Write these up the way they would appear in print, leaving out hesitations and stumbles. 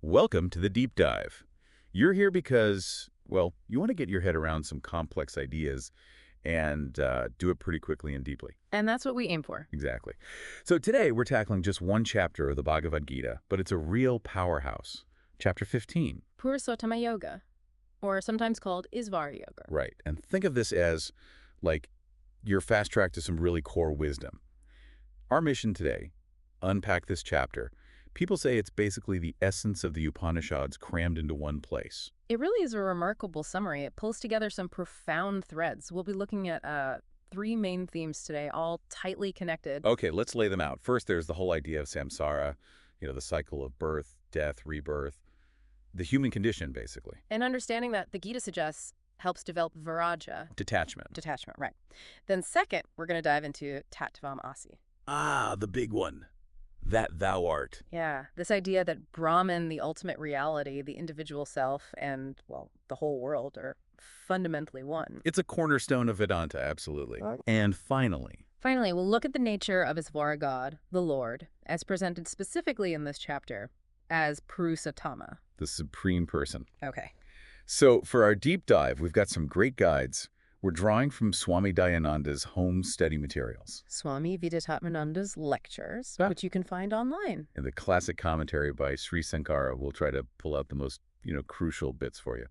Welcome to the Deep Dive. You're here because, well, you want to get your head around some complex ideas and do it pretty quickly and deeply. And that's what we aim for. Exactly. So today we're tackling just one chapter of the Bhagavad Gita, but it's a real powerhouse. Chapter 15. Purusottama Yoga, or sometimes called Isvara Yoga. Right. And think of this as, like, your fast track to some really core wisdom. Our mission today, unpack this chapter. People say it's basically the essence of the Upanishads crammed into one place. It really is a remarkable summary. It pulls together some profound threads. We'll be looking at three main themes today, all tightly connected. Okay, let's lay them out. First, there's the whole idea of samsara, the cycle of birth, death, rebirth, the human condition, basically. And understanding that the Gita suggests helps develop viraja. Detachment. Detachment, right. Then second, we're going to dive into tattvam asi. Ah, the big one. That thou art. Yeah, this idea that Brahman, the ultimate reality, the individual self, and, well, the whole world are fundamentally one. It's a cornerstone of Vedanta, absolutely. And finally, Finally, we'll look at the nature of Isvara God, the Lord, as presented specifically in this chapter as Purusottama. the supreme person. Okay. So for our deep dive, we've got some great guides. We're drawing from Swami Dayananda's home study materials. Swami Vidyatmananda's lectures, Ah. which you can find online. In the classic commentary by Sri Sankara, we'll try to pull out the most, crucial bits for you.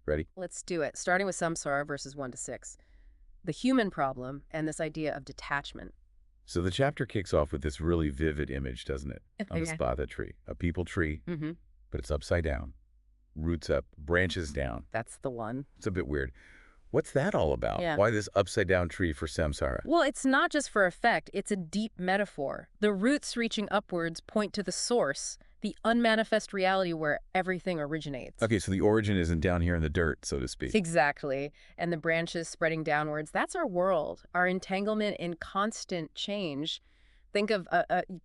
Ready? Let's do it, starting with Samsara verses 1 to 6. The human problem and this idea of detachment. So the chapter kicks off with this really vivid image, doesn't it? On the Yeah. spatha tree. A peepal tree, Mm-hmm. but it's upside down. Roots up, branches down. That's the one. It's a bit weird. What's that all about? Yeah. Why this upside down tree for samsara? Well, it's not just for effect. It's a deep metaphor. The roots reaching upwards point to the source, the unmanifest reality where everything originates. Okay, so the origin isn't down here in the dirt, so to speak. Exactly. And the branches spreading downwards, that's our world, our entanglement in constant change. Think of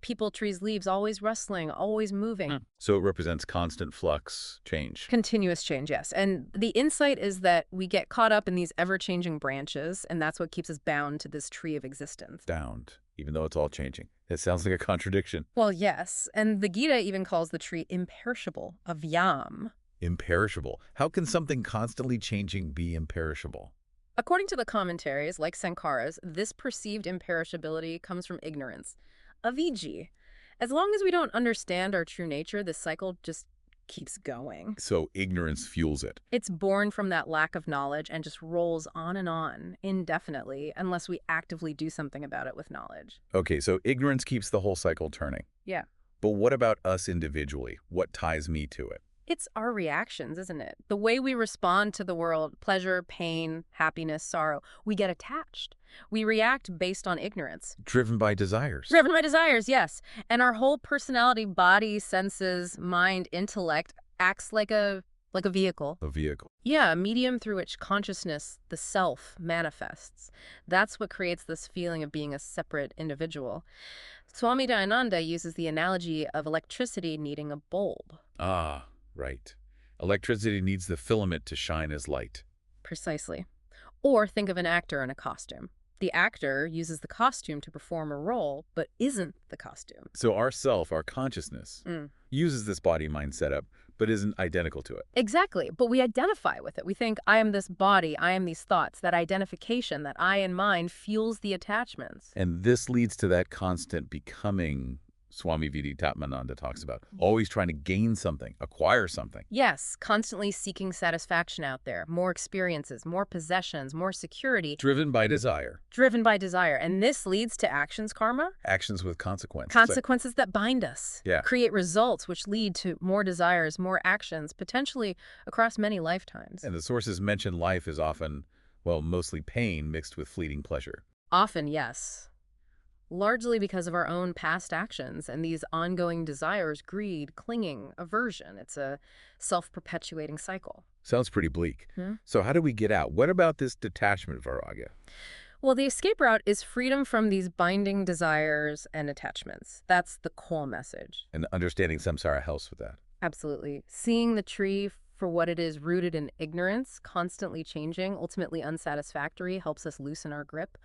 people, trees, leaves, always rustling, always moving. So it represents constant flux, change. Continuous change, yes. And the insight is that we get caught up in these ever-changing branches, and that's what keeps us bound to this tree of existence. Bound, even though it's all changing. It sounds like a contradiction. Well, yes. And the Gita even calls the tree imperishable, avyam. Imperishable. How can something constantly changing be imperishable? According to the commentaries, like Sankara's, this perceived imperishability comes from ignorance. Avijji. As long as we don't understand our true nature, this cycle just keeps going. So ignorance fuels it. It's born from that lack of knowledge and just rolls on indefinitely unless we actively do something about it with knowledge. Okay, so ignorance keeps the whole cycle turning. Yeah. But what about us individually? What ties me to it? It's our reactions, isn't it? The way we respond to the world, pleasure, pain, happiness, sorrow, we get attached. We react based on ignorance. Driven by desires. Driven by desires, yes. And our whole personality, body, senses, mind, intellect acts like a vehicle. A vehicle. Yeah, a medium through which consciousness, the self, manifests. That's what creates this feeling of being a separate individual. Swami Dayananda uses the analogy of electricity needing a bulb. Ah, right. Electricity needs the filament to shine as light. Precisely. Or think of an actor in a costume. The actor uses the costume to perform a role, but isn't the costume. So our self, our consciousness, uses this body-mind setup, but isn't identical to it. Exactly, but we identify with it. We think, I am this body, I am these thoughts. That identification, that I and mine, fuels the attachments. And this leads to that constant becoming Swami Vidyatmananda talks about. Always trying to gain something, acquire something. Yes, constantly seeking satisfaction out there. More experiences, more possessions, more security. Driven by desire. Driven by desire. And this leads to actions karma. Actions with consequences. Consequences that bind us. Yeah. Create results which lead to more desires, more actions, potentially across many lifetimes. And the sources mention life is often, well, mostly pain mixed with fleeting pleasure. Often, yes. Largely because of our own past actions and these ongoing desires, greed, clinging, aversion. It's a self-perpetuating cycle. Sounds pretty bleak. So how do we get out? What about this detachment, Vairagya? Well, the escape route is freedom from these binding desires and attachments. That's the core message. And understanding samsara helps with that. Absolutely. Seeing the tree for what it is, rooted in ignorance, constantly changing, ultimately unsatisfactory, helps us loosen our grip.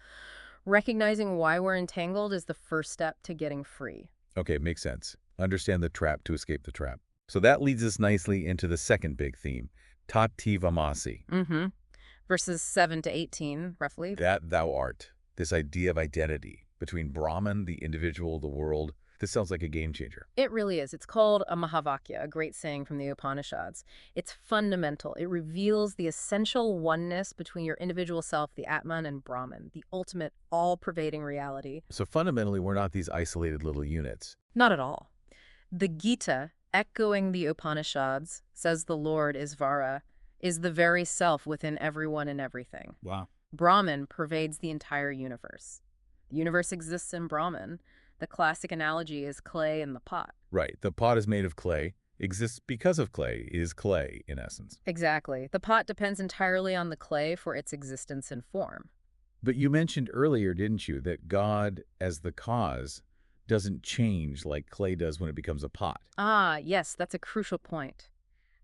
Recognizing why we're entangled is the first step to getting free. Okay, makes sense. Understand the trap to escape the trap. So that leads us nicely into the second big theme, Tativamasi, Mm-hmm. Verses 7 to 18, roughly. that thou art. This idea of identity between Brahman, the individual, the world. This sounds like a game changer. It really is. It's called a Mahavakya, a great saying from the Upanishads. It's fundamental. It reveals the essential oneness between your individual self, the Atman, and Brahman, the ultimate, all-pervading reality. So fundamentally, we're not these isolated little units. Not at all. The Gita, echoing the Upanishads, says the Lord Isvara is the very self within everyone and everything. Wow. Brahman pervades the entire universe. The universe exists in Brahman. The classic analogy is clay in the pot. Right. The pot is made of clay, exists because of clay, is clay, in essence. Exactly. The pot depends entirely on the clay for its existence and form. But you mentioned earlier, didn't you, that God, as the cause, doesn't change like clay does when it becomes a pot. Ah, yes, that's a crucial point.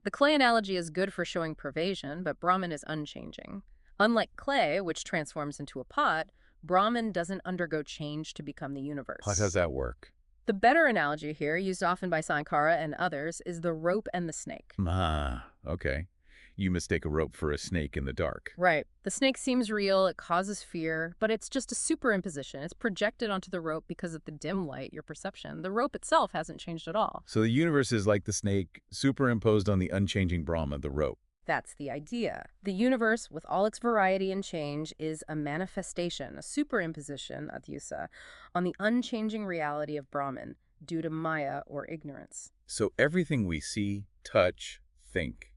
The clay analogy is good for showing pervasion, but Brahman is unchanging. Unlike clay, which transforms into a pot, Brahman doesn't undergo change to become the universe. How does that work? The better analogy here, used often by Sankara and others, is the rope and the snake. Ah, okay. You mistake a rope for a snake in the dark. Right. The snake seems real, it causes fear, but it's just a superimposition. It's projected onto the rope because of the dim light, your perception. The rope itself hasn't changed at all. So the universe is like the snake, superimposed on the unchanging Brahma, the rope. That's the idea. The universe, with all its variety and change, is a manifestation, a superimposition, adyusa, on the unchanging reality of Brahman due to Maya or ignorance. So everything we see, touch, think,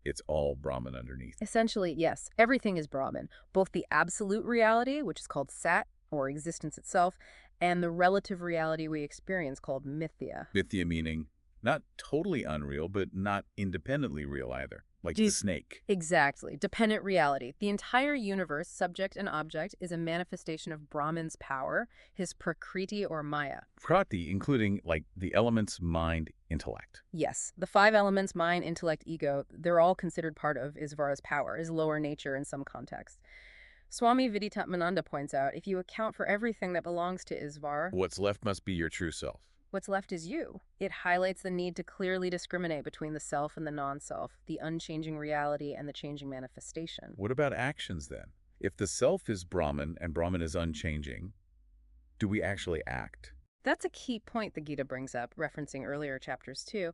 it's all Brahman underneath. Essentially, yes, everything is Brahman, both the absolute reality, which is called Sat, or existence itself, and the relative reality we experience called Mithya. Mithya meaning not totally unreal, but not independently real either, like the snake. Exactly. Dependent reality. The entire universe, subject and object, is a manifestation of Brahman's power, his prakriti or Maya. Prakriti, including like the elements, mind, intellect. Yes, the 5 elements, mind, intellect, ego, they're all considered part of Isvara's power, his lower nature in some contexts. Swami Viditatmananda points out, if you account for everything that belongs to Isvara, What's left must be your true self. what's left is you. It highlights the need to clearly discriminate between the self and the non-self, the unchanging reality and the changing manifestation. What about actions then? If the self is Brahman and Brahman is unchanging, do we actually act? That's a key point the Gita brings up, referencing earlier chapters too.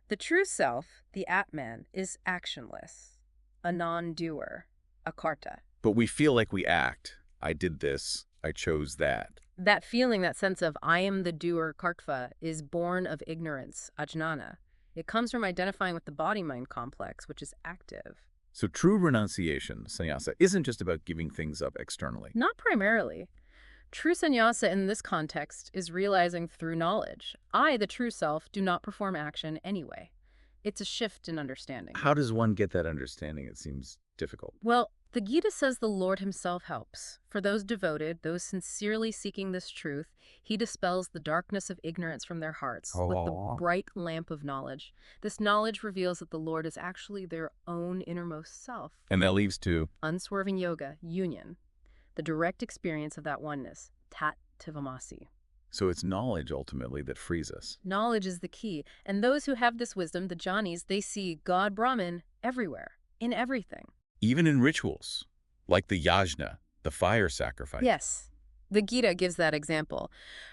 The true self, the Atman, is actionless, a non-doer, a karta. But we feel like we act. I did this. I chose that. That feeling, that sense of I am the doer, kartva, is born of ignorance, ajnana. It comes from identifying with the body-mind complex, which is active. So true renunciation, sannyasa, isn't just about giving things up externally. Not primarily. True sannyasa in this context is realizing through knowledge. I, the true self, do not perform action anyway. It's a shift in understanding. How does one get that understanding? It seems difficult. Well, the Gita says the Lord himself helps. For those devoted, those sincerely seeking this truth, he dispels the darkness of ignorance from their hearts with the bright lamp of knowledge. This knowledge reveals that the Lord is actually their own innermost self. And that leads to Unswerving yoga, union, the direct experience of that oneness, tat tivamasi. So it's knowledge, ultimately, that frees us. Knowledge is the key, and those who have this wisdom, the jhanis, they see God Brahman everywhere, in everything. Even in rituals, like the yajna, the fire sacrifice. Yes. The Gita gives that example.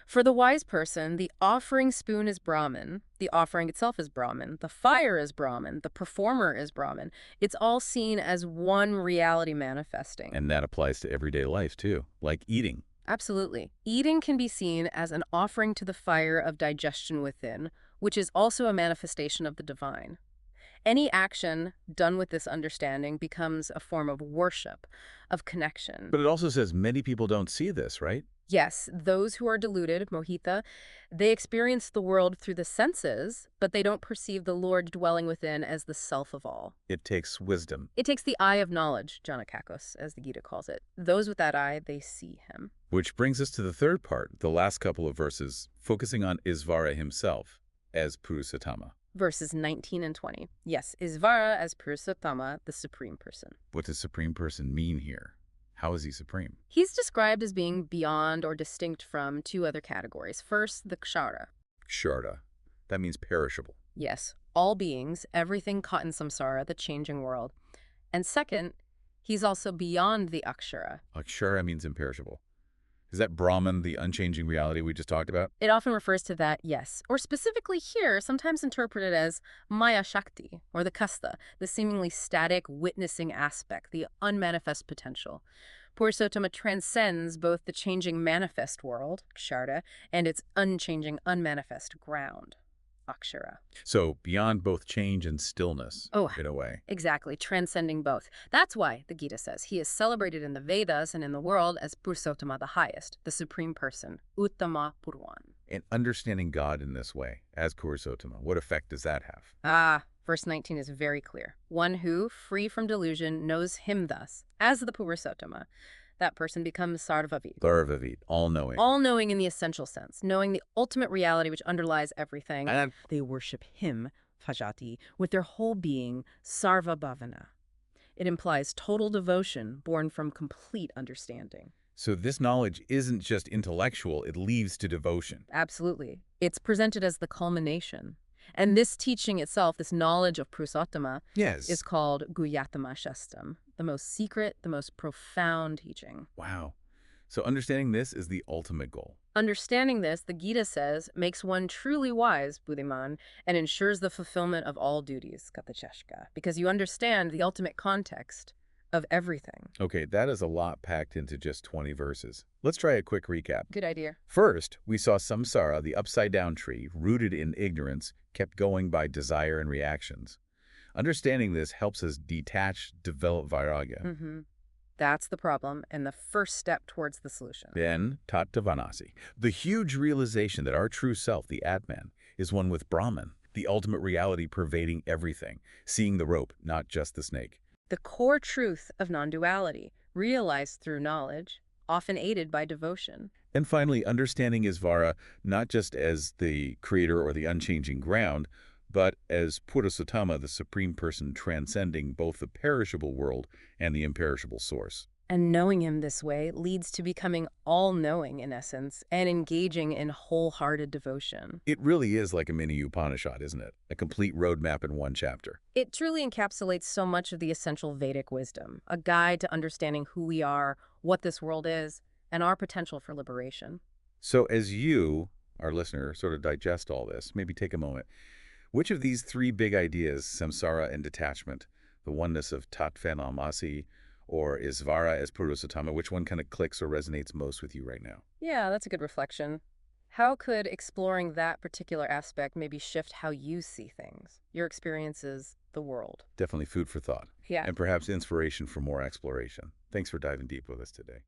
For the wise person, the offering spoon is Brahman, the offering itself is Brahman, the fire is Brahman, the performer is Brahman. It's all seen as one reality manifesting. And that applies to everyday life, too, like eating. Absolutely. Eating can be seen as an offering to the fire of digestion within, which is also a manifestation of the divine. Any action done with this understanding becomes a form of worship, of connection. But it also says many people don't see this, right? Yes, those who are deluded, mohita, they experience the world through the senses, but they don't perceive the Lord dwelling within as the self of all. It takes wisdom. It takes the eye of knowledge, Janakakos, as the Gita calls it. Those with that eye, they see him. Which brings us to the third part, the last couple of verses, focusing on Isvara himself as Purusattama. Verses 19 and 20. Yes, Isvara as Purusattama, the Supreme Person. What does Supreme Person mean here? How is he supreme? He's described as being beyond or distinct from 2 other categories. First, the Kshara. Ksharta. That means perishable. Yes, all beings, everything caught in samsara, the changing world. And second, he's also beyond the akshara. Akshara means imperishable. Is that Brahman, the unchanging reality we just talked about? It often refers to that, yes. Or specifically here, sometimes interpreted as Maya Shakti, or the Kasta, the seemingly static, witnessing aspect, the unmanifest potential. Puruषottama transcends both the changing manifest world, Ksharta, and its unchanging, unmanifest ground, Akshara. So beyond both change and stillness, Oh, in a way. exactly, transcending both. That's why, the Gita says, he is celebrated in the Vedas and in the world as Puruષottama, the highest, the supreme person, Uttama Purvan. And understanding God in this way, as Puruષottama, what effect does that have? Verse 19 is very clear. One who, free from delusion, knows him thus, as the Puruષottama. That person becomes Sarvavit. Sarvavit, all-knowing. All-knowing in the essential sense, knowing the ultimate reality which underlies everything. And They worship him, Phajati, with their whole being, Sarva Bhavana. It implies total devotion born from complete understanding. so this knowledge isn't just intellectual, it leads to devotion. Absolutely. It's presented as the culmination. And this teaching itself, this knowledge of Puruષottama, Yes. is called Guhyatama Shastam, the most secret, the most profound teaching. Wow. So understanding this is the ultimate goal. Understanding this, the Gita says, makes one truly wise, Buddhiman, and ensures the fulfillment of all duties, Katachashka, because you understand the ultimate context of everything. Okay, that is a lot packed into just 20 verses. Let's try a quick recap. Good idea. First, we saw samsara, the upside-down tree, rooted in ignorance, kept going by desire and reactions. Understanding this helps us detach, develop vairagya. That's the problem and the first step towards the solution. Then, tattvanasi, the huge realization that our true self, the Atman, is one with Brahman, the ultimate reality pervading everything, seeing the rope, not just the snake. The core truth of non-duality, realized through knowledge, often aided by devotion. And finally, understanding Isvara not just as the creator or the unchanging ground, but as Puruષottama, the supreme person transcending both the perishable world and the imperishable source. And knowing him this way leads to becoming all-knowing, in essence, and engaging in wholehearted devotion. It really is like a mini Upanishad, isn't it? A complete roadmap in one chapter. It truly encapsulates so much of the essential Vedic wisdom, a guide to understanding who we are, what this world is, and our potential for liberation. So as you, our listener, sort of digest all this, maybe take a moment. Which of these three big ideas, samsara and detachment, the oneness of tattvanamasi, or Isvara as Puruષottama, which one kind of clicks or resonates most with you right now? Yeah, that's a good reflection. How could exploring that particular aspect maybe shift how you see things, your experiences, the world? Definitely food for thought. Yeah. And perhaps inspiration for more exploration. Thanks for diving deep with us today.